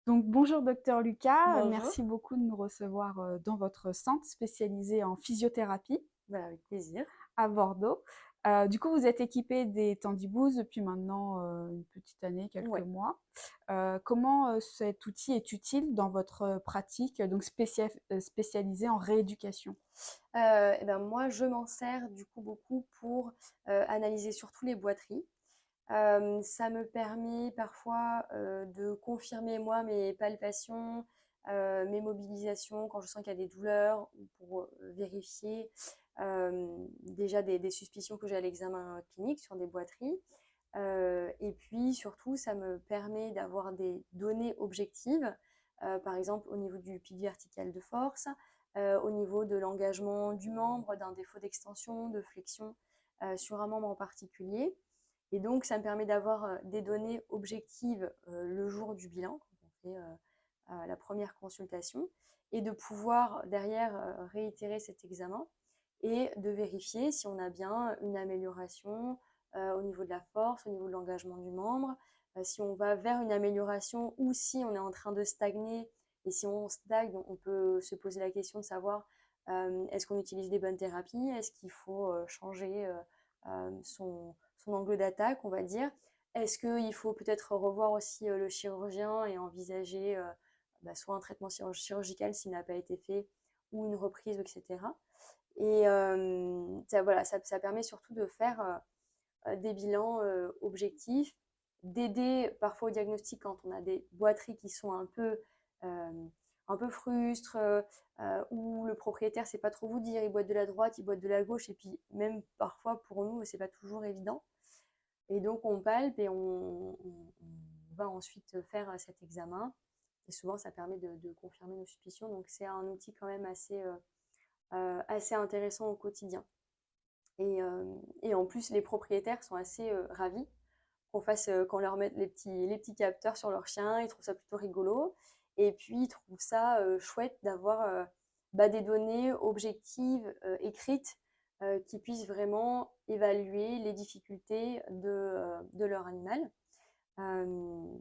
Donc bonjour docteur Lucas, Bonjour, merci beaucoup de nous recevoir dans votre centre spécialisé en physiothérapie bah, avec plaisir. à Bordeaux. Du coup, vous êtes équipé des Tandibous depuis maintenant une petite année, quelques Ouais. mois. Comment cet outil est utile dans votre pratique, donc spécialisée en rééducation? Et ben, moi, je m'en sers du coup beaucoup pour analyser surtout les boiteries. Ça me permet parfois de confirmer moi mes palpations, mes mobilisations quand je sens qu'il y a des douleurs ou pour vérifier déjà des suspicions que j'ai à l'examen clinique sur des boiteries. Et puis surtout, ça me permet d'avoir des données objectives, par exemple au niveau du pilier vertical de force, au niveau de l'engagement du membre, d'un défaut d'extension, de flexion sur un membre en particulier. Et donc, ça me permet d'avoir des données objectives le jour du bilan, quand on fait la première consultation, et de pouvoir derrière réitérer cet examen et de vérifier si on a bien une amélioration au niveau de la force, au niveau de l'engagement du membre, si on va vers une amélioration ou si on est en train de stagner. Et si on stagne, on peut se poser la question de savoir est-ce qu'on utilise les bonnes thérapies, est-ce qu'il faut changer son angle d'attaque, on va dire. Est-ce qu'il faut peut-être revoir aussi le chirurgien et envisager soit un traitement chirurgical s'il n'a pas été fait ou une reprise, etc. Et ça, voilà, ça permet surtout de faire des bilans objectifs, d'aider parfois au diagnostic quand on a des boiteries qui sont un peu frustres, où le propriétaire ne sait pas trop vous dire, il boite de la droite, il boite de la gauche, et puis même parfois pour nous, c'est pas toujours évident. Et donc on palpe et on va ensuite faire cet examen. Et souvent, ça permet de confirmer nos suspicions. Donc c'est un outil quand même assez intéressant au quotidien. Et en plus, les propriétaires sont assez ravis qu'on leur mette les petits capteurs sur leur chien. Ils trouvent ça plutôt rigolo. Et puis, ils trouvent ça chouette d'avoir des données objectives, écrites, qui puissent vraiment évaluer les difficultés de leur animal. Euh,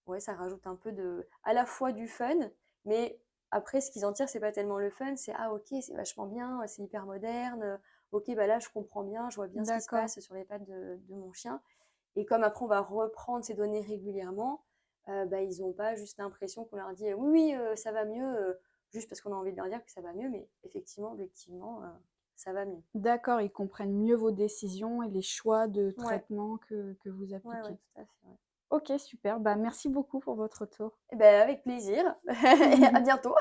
ouais, ça rajoute un peu à la fois du fun, mais après, ce qu'ils en tirent, c'est pas tellement le fun, c'est ah ok, c'est vachement bien, c'est hyper moderne, ok, bah là, je comprends bien, je vois bien ce qui se D'accord. passe sur les pattes de mon chien. Et comme après, on va reprendre ces données régulièrement, ils n'ont pas juste l'impression qu'on leur dit oui, oui, ça va mieux, juste parce qu'on a envie de leur dire que ça va mieux, mais effectivement, objectivement, ça va mieux. D'accord, ils comprennent mieux vos décisions et les choix de Ouais, traitement que vous ouais, ouais, appliquez. tout à fait. Ouais. Ok, super. Bah, merci beaucoup pour votre retour. Eh ben, avec plaisir, et à bientôt.